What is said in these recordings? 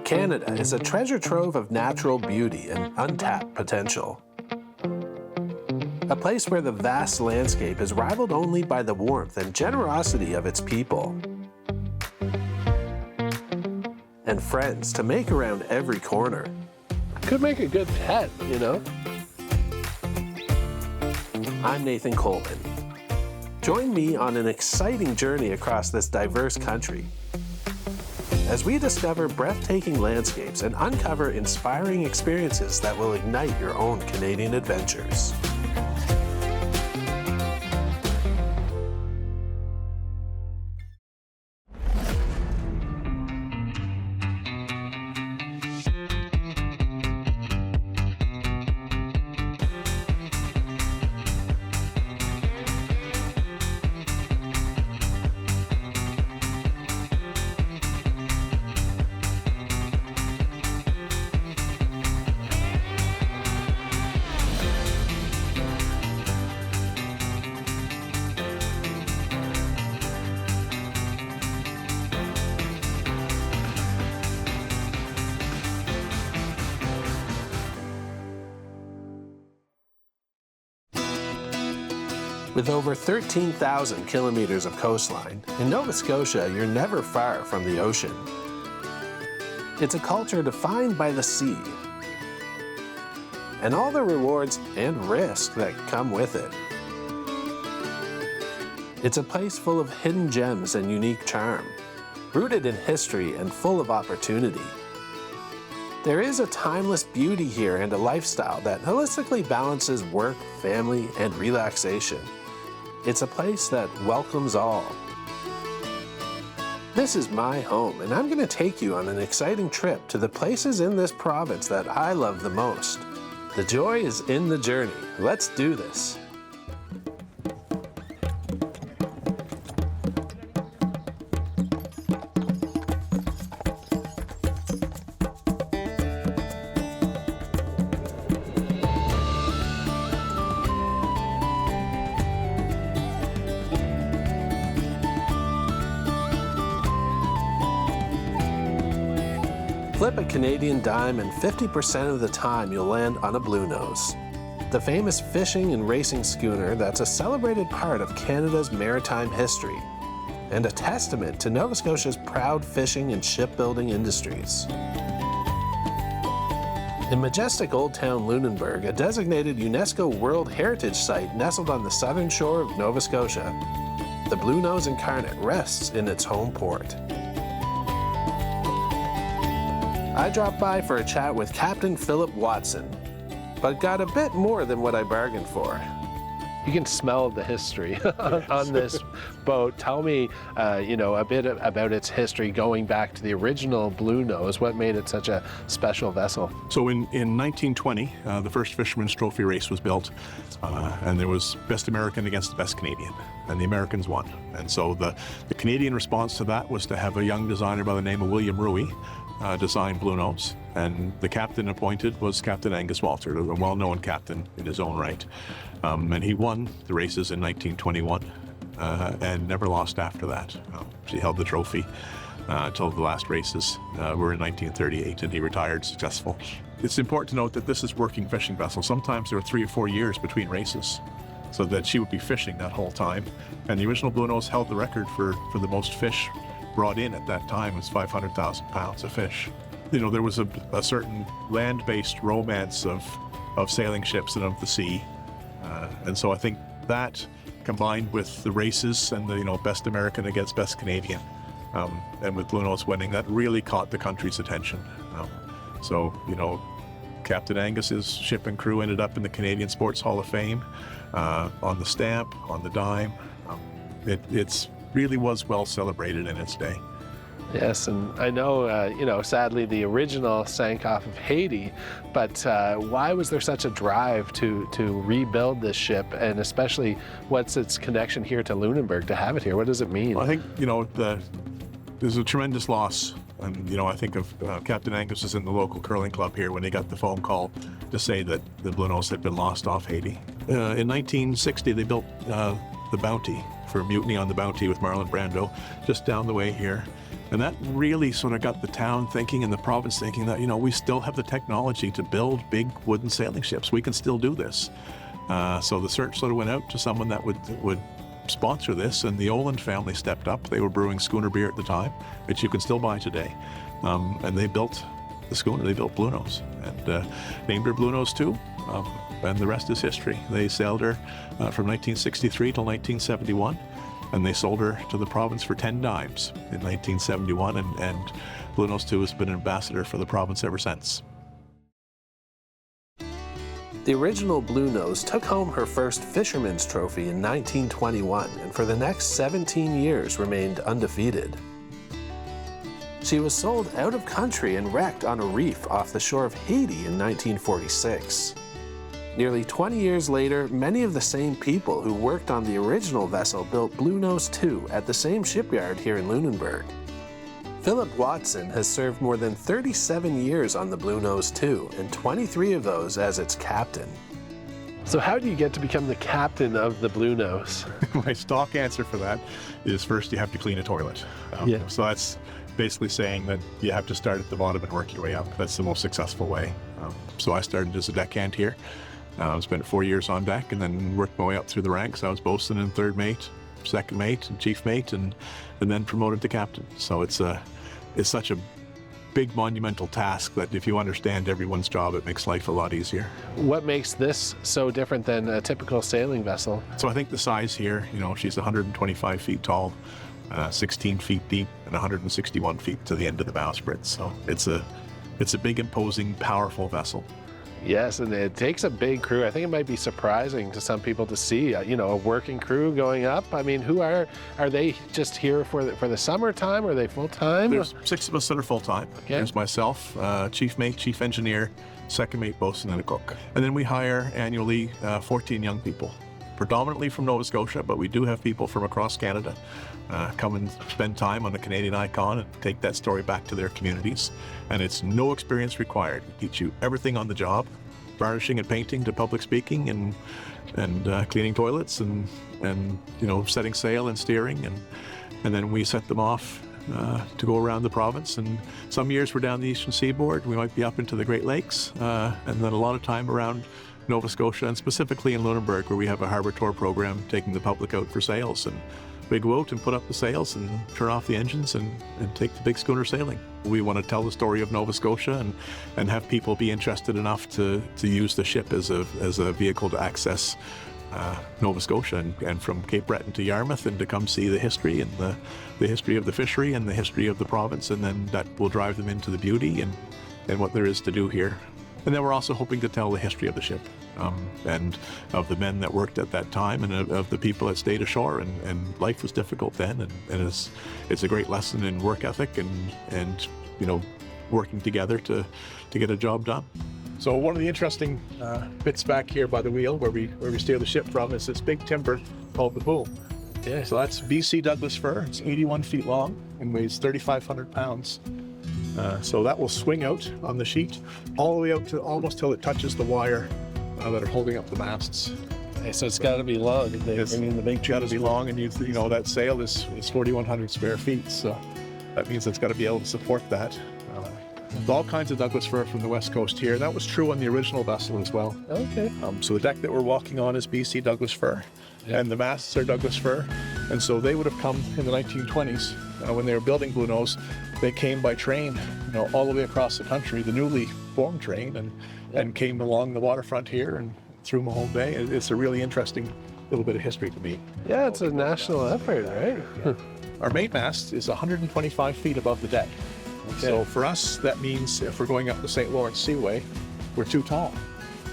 Canada is a treasure trove of natural beauty and untapped potential. A place where the vast landscape is rivaled only by the warmth and generosity of its people. And friends to make around every corner. Could make a good pet, you know? I'm Nathan Coleman. Join me on an exciting journey across this diverse country as we discover breathtaking landscapes and uncover inspiring experiences that will ignite your own Canadian adventures. With over 13,000 kilometers of coastline, in Nova Scotia, you're never far from the ocean. It's a culture defined by the sea and all the rewards and risks that come with it. It's a place full of hidden gems and unique charm, rooted in history and full of opportunity. There is a timeless beauty here and a lifestyle that holistically balances work, family, and relaxation. It's a place that welcomes all. This is my home, and I'm going to take you on an exciting trip to the places in this province that I love the most. The joy is in the journey. Let's do this. Flip a Canadian dime and 50% of the time you'll land on a Bluenose, the famous fishing and racing schooner that's a celebrated part of Canada's maritime history and a testament to Nova Scotia's proud fishing and shipbuilding industries. In majestic Old Town Lunenburg, a designated UNESCO World Heritage Site nestled on the southern shore of Nova Scotia, the Bluenose Incarnate rests in its home port. I dropped by for a chat with Captain Philip Watson, but got a bit more than what I bargained for. You can smell the history on this boat. Tell me, a bit about its history going back to the original Bluenose. What made it such a special vessel? So in 1920, the first Fisherman's Trophy race was built, and there was best American against the best Canadian, and the Americans won. And so the Canadian response to that was to have a young designer by the name of William Ruy design Bluenose, and the captain appointed was Captain Angus Walter, a well-known captain in his own right. And he won the races in 1921 and never lost after that. He held the trophy until the last races were in 1938, and he retired successful. It's important to note that this is working fishing vessel. Sometimes there are 3 or 4 years between races, so that she would be fishing that whole time. And the original Bluenose held the record for the most fish brought in at that time. Was 500,000 pounds of fish. You know, there was a certain land-based romance of sailing ships and of the sea. And so I think that, combined with the races and the best American against best Canadian, and with Bluenose winning, that really caught the country's attention. Captain Angus's ship and crew ended up in the Canadian Sports Hall of Fame, on the stamp, on the dime. It's really was well celebrated in its day. Yes, and I know, sadly the original sank off of Haiti, but why was there such a drive to rebuild this ship, and especially what's its connection here to Lunenburg, to have it here? What does it mean? Well, I think, there's a tremendous loss, and, I think of Captain Angus is in the local curling club here when he got the phone call to say that the Bluenose had been lost off Haiti. In 1960, they built the Bounty, for Mutiny on the Bounty with Marlon Brando, just down the way here. And that really sort of got the town thinking and the province thinking that, we still have the technology to build big wooden sailing ships. We can still do this. So the search sort of went out to someone that would sponsor this, and the Oland family stepped up. They were brewing schooner beer at the time, which you can still buy today. And they built the schooner, they built Bluenose, and named her Bluenose II, and the rest is history. They sailed her from 1963 till 1971, and they sold her to the province for 10 dimes in 1971, and Bluenose II has been an ambassador for the province ever since. The original Bluenose took home her first fisherman's trophy in 1921, and for the next 17 years remained undefeated. She was sold out of country and wrecked on a reef off the shore of Haiti in 1946. Nearly 20 years later, many of the same people who worked on the original vessel built Bluenose II at the same shipyard here in Lunenburg. Philip Watson has served more than 37 years on the Bluenose II, and 23 of those as its captain. So how do you get to become the captain of the Bluenose? My stock answer for that is first you have to clean a toilet. So that's basically saying that you have to start at the bottom and work your way up. That's the most successful way. So I started as a deckhand here. I spent 4 years on deck and then worked my way up through the ranks. I was boatswain and third mate, second mate and chief mate, and then promoted to captain. So it's such a big monumental task that if you understand everyone's job, it makes life a lot easier. What makes this so different than a typical sailing vessel? So I think the size here, she's 125 feet tall, 16 feet deep, and 161 feet to the end of the bowsprit. So it's a big, imposing, powerful vessel. Yes, and it takes a big crew. I think it might be surprising to some people to see, a working crew going up. I mean, who are they just here for the summertime? Are they full-time? There's 6 of us that are full-time. Okay. There's myself, chief mate, chief engineer, second mate, boatswain, and a cook. And then we hire annually 14 young people, predominantly from Nova Scotia, but we do have people from across Canada come and spend time on the Canadian Icon and take that story back to their communities. And it's no experience required. We teach you everything on the job, varnishing and painting to public speaking and cleaning toilets and setting sail and steering, and then we set them off to go around the province. And some years we're down the eastern seaboard. We might be up into the Great Lakes, and then a lot of time around Nova Scotia, and specifically in Lunenburg, where we have a harbour tour program taking the public out for sails. And we go out and put up the sails and turn off the engines and take the big schooner sailing. We want to tell the story of Nova Scotia and have people be interested enough to use the ship as a vehicle to access Nova Scotia and from Cape Breton to Yarmouth, and to come see the history and the history of the fishery and the history of the province, and then that will drive them into the beauty and what there is to do here. And then we're also hoping to tell the history of the ship and of the men that worked at that time, and of the people that stayed ashore. And life was difficult then, and it's a great lesson in work ethic and working together to get a job done. So one of the interesting bits back here by the wheel where we steer the ship from is this big timber called the boom. Yeah. So that's BC Douglas fir. It's 81 feet long and weighs 3,500 pounds. So that will swing out on the sheet all the way out to almost till it touches the wire that are holding up the masts. Okay, so it's got to be long. It's got to be long, and that sail is 4,100 square feet. So that means it's got to be able to support that. All kinds of Douglas fir from the west coast here. That was true on the original vessel as well. Okay. So the deck that we're walking on is BC Douglas fir, and the masts are Douglas fir. And so they would have come in the 1920s when they were building Bluenose. They came by train, all the way across the country, the newly formed train, and came along the waterfront here and through Mahone Bay. It's a really interesting little bit of history to me. Yeah, it's a national effort, right? Our mainmast is 125 feet above the deck. Okay. So for us, that means if we're going up the St. Lawrence Seaway, we're too tall.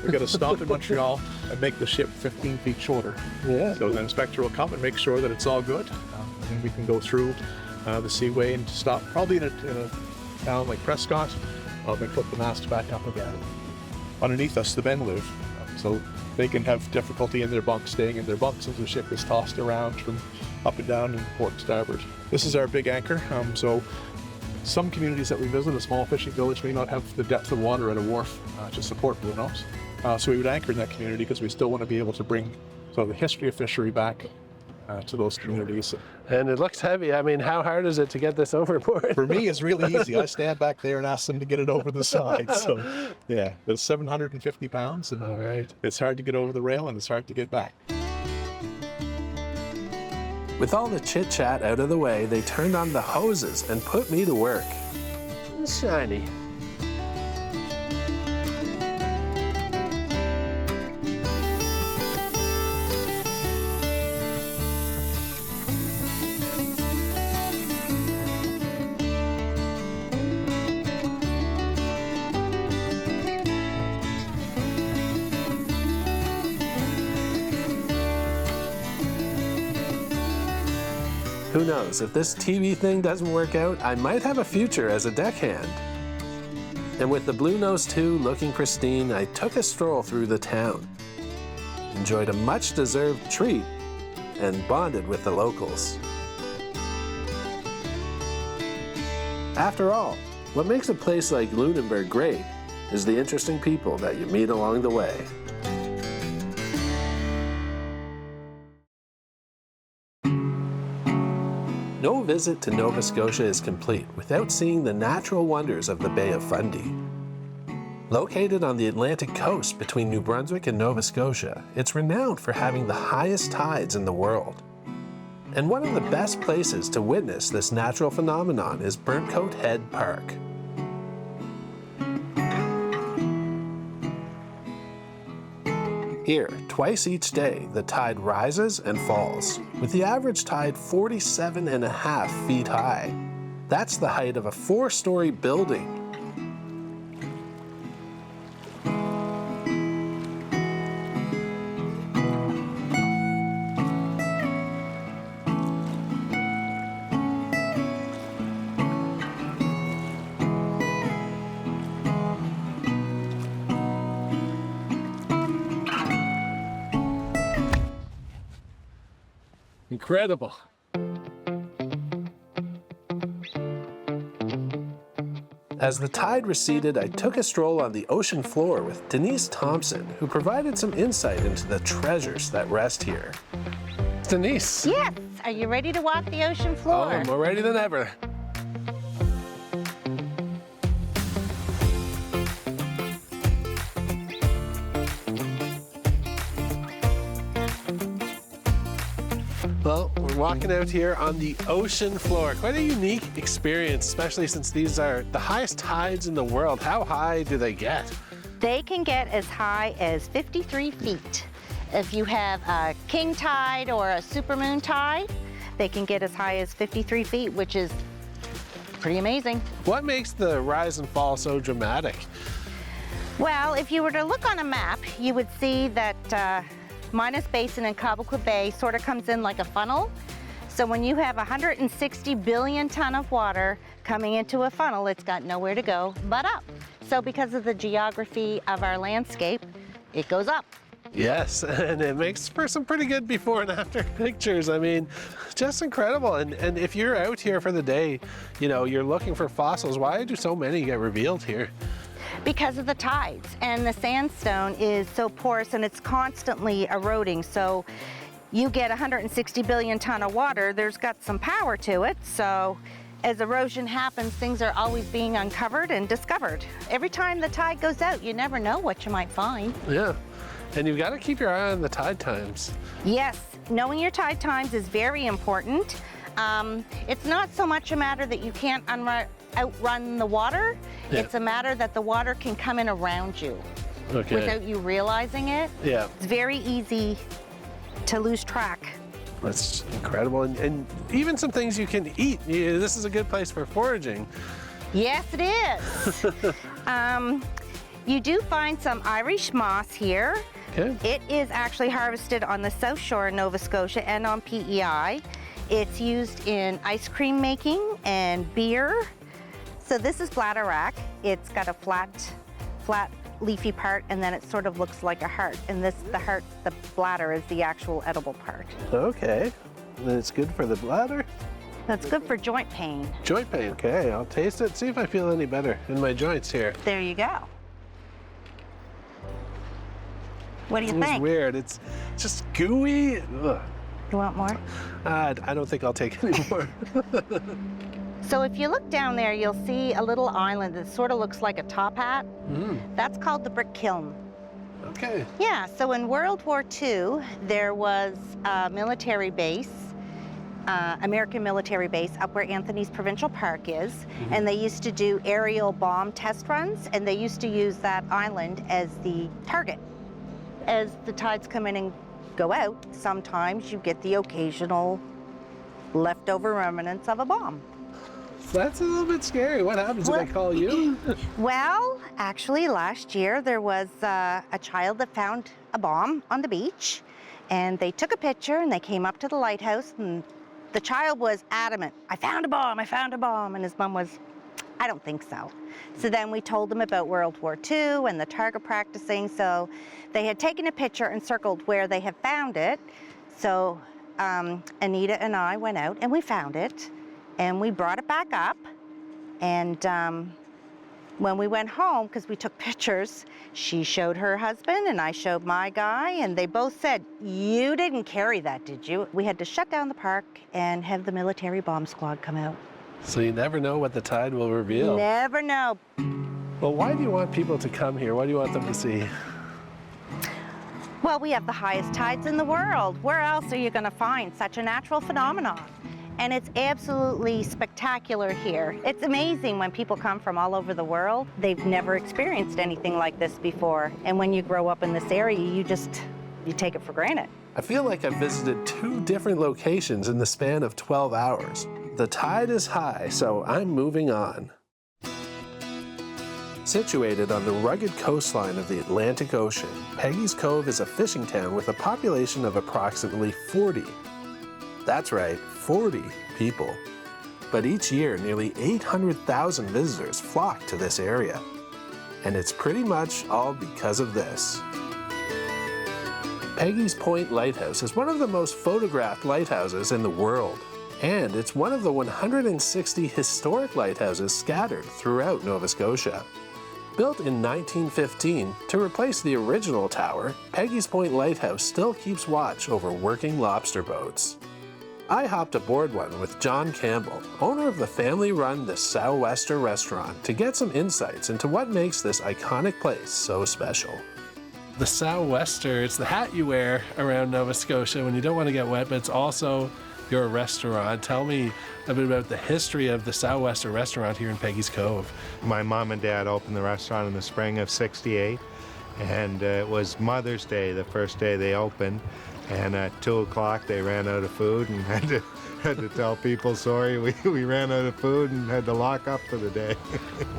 We've got to stop in Montreal and make the ship 15 feet shorter. Yeah. So the inspector will come and make sure that it's all good. And then we can go through the seaway and stop probably in a town like Prescott, and put the mast back up again. Underneath us, the men live, so they can have difficulty in their bunks, staying in their bunks as the ship is tossed around from up and down and port and starboard. This is our big anchor. So some communities that we visit, a small fishing village, may not have the depth of water at a wharf to support Bluenose. So we would anchor in that community because we still want to be able to bring the history of fishery back to those communities. And it looks heavy. I mean, how hard is it to get this overboard? For me, it's really easy. I stand back there and ask them to get it over the side. So, yeah, it's 750 pounds, and All right. it's hard to get over the rail and it's hard to get back. With all the chit-chat out of the way, they turned on the hoses and put me to work. It's shiny. Who knows, if this TV thing doesn't work out, I might have a future as a deckhand. And with the Bluenose II looking pristine, I took a stroll through the town, enjoyed a much-deserved treat, and bonded with the locals. After all, what makes a place like Lunenburg great is the interesting people that you meet along the way. No visit to Nova Scotia is complete without seeing the natural wonders of the Bay of Fundy. Located on the Atlantic coast between New Brunswick and Nova Scotia, it's renowned for having the highest tides in the world. And one of the best places to witness this natural phenomenon is Burntcoat Head Park. Here, twice each day, the tide rises and falls, with the average tide 47.5 feet high. That's the height of a 4-story building. Incredible. As the tide receded, I took a stroll on the ocean floor with Denise Thompson, who provided some insight into the treasures that rest here. Denise. Yes. Are you ready to walk the ocean Oh, floor? I'm more ready than ever. Well, we're walking out here on the ocean floor. Quite a unique experience, especially since these are the highest tides in the world. How high do they get? They can get as high as 53 feet. If you have a king tide or a supermoon tide, they can get as high as 53 feet, which is pretty amazing. What makes the rise and fall so dramatic? Well, if you were to look on a map, you would see that Minas Basin and Cobequid Bay sort of comes in like a funnel. So when you have 160 billion ton of water coming into a funnel, it's got nowhere to go but up. So because of the geography of our landscape, it goes up. Yes, and it makes for some pretty good before and after pictures. I mean, just incredible. And if you're out here for the day, you know, you're looking for fossils, why do so many get revealed here? Because of the tides, and the sandstone is so porous and it's constantly eroding. So you get 160 billion ton of water, there's got some power to it. So as erosion happens, things are always being uncovered and discovered. Every time the tide goes out, you never know what you might find. Yeah, and you've got to keep your eye on the tide times. Yes, knowing your tide times is very important. It's not so much a matter that you can't outrun the water. Yeah. It's a matter that the water can come in around you without you realizing it. Yeah. It's very easy to lose track. That's incredible. And even some things you can eat. Yeah, this is a good place for foraging. Yes, it is. You do find some Irish moss here. Okay. It is actually harvested on the South Shore of Nova Scotia and on PEI. It's used in ice cream making and beer. So this is bladderwrack. It's got a flat leafy part, and then it sort of looks like a heart. And the bladder is the actual edible part. Okay. And it's good for the bladder? That's good for joint pain. Joint pain, okay. I'll taste it, see if I feel any better in my joints here. There you go. What do you It's think? weird. It's just gooey. Ugh. You want more? I don't think I'll take any more. So if you look down there, you'll see a little island that sort of looks like a top hat. That's called the brick kiln. Okay. Yeah, so in World War II, there was a military base, American military base up where Anthony's Provincial Park is, and they used to do aerial bomb test runs, and they used to use that island as the target. As the tides come in and go out, sometimes you get the occasional leftover remnants of a bomb. That's a little bit scary. What happens if they call you? Well, actually last year there was a child that found a bomb on the beach, and they took a picture and they came up to the lighthouse, and the child was adamant, I found a bomb, and his mom was, I don't think so. So then we told them about World War II and the target practicing, so they had taken a picture and circled where they had found it. So Anita and I went out and we found it. And we brought it back up, and when we went home, because we took pictures, she showed her husband and I showed my guy, and they both said, you didn't carry that, did you? We had to shut down the park and have the military bomb squad come out. So you never know what the tide will reveal. Never know. Well, why do you want people to come here? What do you want them to see? Well, we have the highest tides in the world. Where else are you going to find such a natural phenomenon? And it's absolutely spectacular here. It's amazing when people come from all over the world. They've never experienced anything like this before. And when you grow up in this area, you take it for granted. I feel like I've visited 2 different locations in the span of 12 hours. The tide is high, so I'm moving on. Situated on the rugged coastline of the Atlantic Ocean, Peggy's Cove is a fishing town with a population of approximately 40. That's right, 40 people. But each year, nearly 800,000 visitors flock to this area. And it's pretty much all because of this. Peggy's Point Lighthouse is one of the most photographed lighthouses in the world. And it's one of the 160 historic lighthouses scattered throughout Nova Scotia. Built in 1915 to replace the original tower, Peggy's Point Lighthouse still keeps watch over working lobster boats. I hopped aboard one with John Campbell, owner of the family-run the Sou'Wester restaurant, to get some insights into what makes this iconic place so special. The Sou'Wester, it's the hat you wear around Nova Scotia when you don't want to get wet, but it's also your restaurant. Tell me a bit about the history of the Sou'Wester restaurant here in Peggy's Cove. My mom and dad opened the restaurant in the spring of '68, and it was Mother's Day, the first day they opened. And at 2 o'clock they ran out of food and had to tell people, sorry, we ran out of food and had to lock up for the day.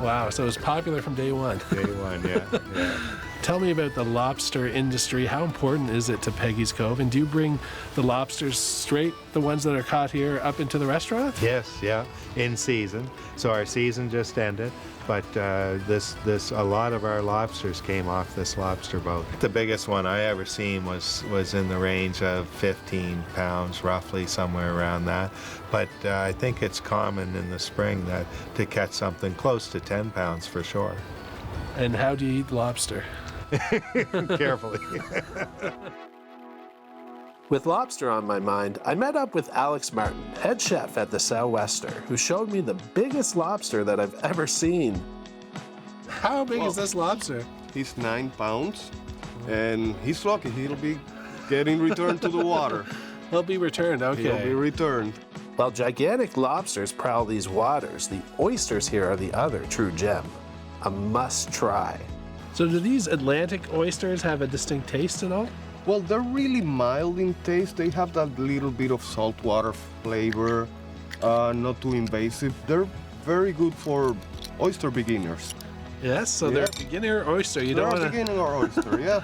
Wow, so it was popular from day one. Day one, yeah. Tell me about the lobster industry. How important is it to Peggy's Cove? And do you bring the lobsters straight, the ones that are caught here, up into the restaurant? Yes, yeah, in season. So our season just ended, but a lot of our lobsters came off this lobster boat. The biggest one I ever seen was in the range of 15 pounds, roughly, somewhere around that. But I think it's common in the spring to catch something close to 10 pounds for sure. And how do you eat lobster? Carefully. With lobster on my mind, I met up with Alex Martin, head chef at the Sou'Wester, who showed me the biggest lobster that I've ever seen. How big is this lobster? He's 9 pounds, and he's lucky. He'll be getting returned to the water. He'll be returned, okay. He'll be returned. While gigantic lobsters prowl these waters, the oysters here are the other true gem. A must try. So do these Atlantic oysters have a distinct taste at all? Well, they're really mild in taste. They have that little bit of saltwater flavor, not too invasive. They're very good for oyster beginners. Yes, so they're a beginner oyster. They're a beginner oyster, yeah.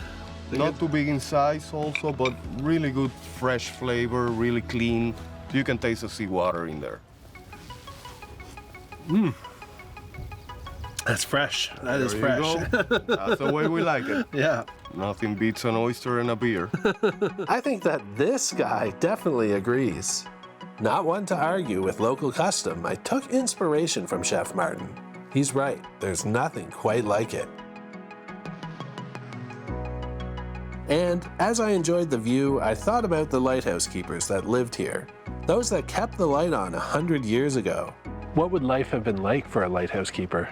Not too big in size also, but really good fresh flavor, really clean. You can taste the seawater in there. That's fresh. That is fresh. That's the way we like it. Yeah. Nothing beats an oyster and a beer. I think that this guy definitely agrees. Not one to argue with local custom, I took inspiration from Chef Martin. He's right, there's nothing quite like it. And as I enjoyed the view, I thought about the lighthouse keepers that lived here, those that kept the light on 100 years ago. What would life have been like for a lighthouse keeper?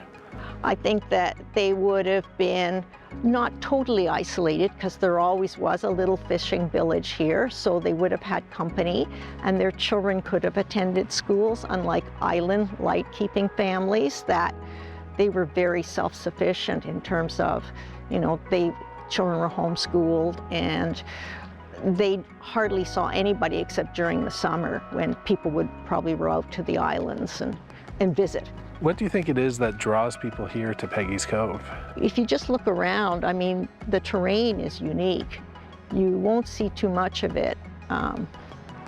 I think that they would have been not totally isolated, because there always was a little fishing village here, so they would have had company, and their children could have attended schools, unlike island light-keeping families, that they were very self-sufficient in terms of, you know, children were homeschooled, and they hardly saw anybody except during the summer, when people would probably row out to the islands and visit. What do you think it is that draws people here to Peggy's Cove? If you just look around, I mean, the terrain is unique. You won't see too much of it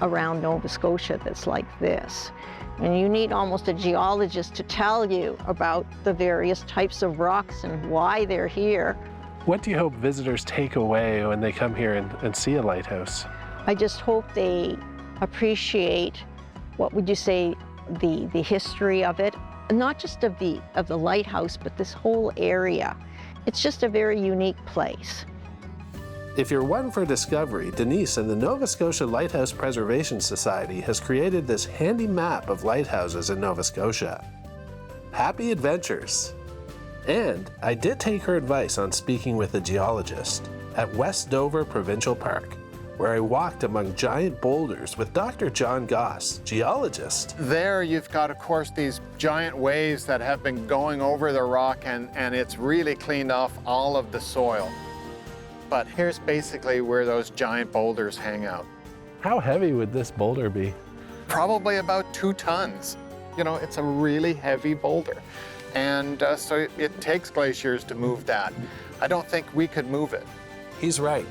around Nova Scotia that's like this. And you need almost a geologist to tell you about the various types of rocks and why they're here. What do you hope visitors take away when they come here and see a lighthouse? I just hope they appreciate, what would you say, the history of it. Not just of the lighthouse, but this whole area. It's just a very unique place. If you're one for discovery, Denise and the Nova Scotia Lighthouse Preservation Society has created this handy map of lighthouses in Nova Scotia. Happy adventures! And I did take her advice on speaking with a geologist at West Dover Provincial Park, where I walked among giant boulders with Dr. John Goss, geologist. There you've got, of course, these giant waves that have been going over the rock, and it's really cleaned off all of the soil. But here's basically where those giant boulders hang out. How heavy would this boulder be? Probably about 2 tons. You know, it's a really heavy boulder. And so it takes glaciers to move that. I don't think we could move it. He's right.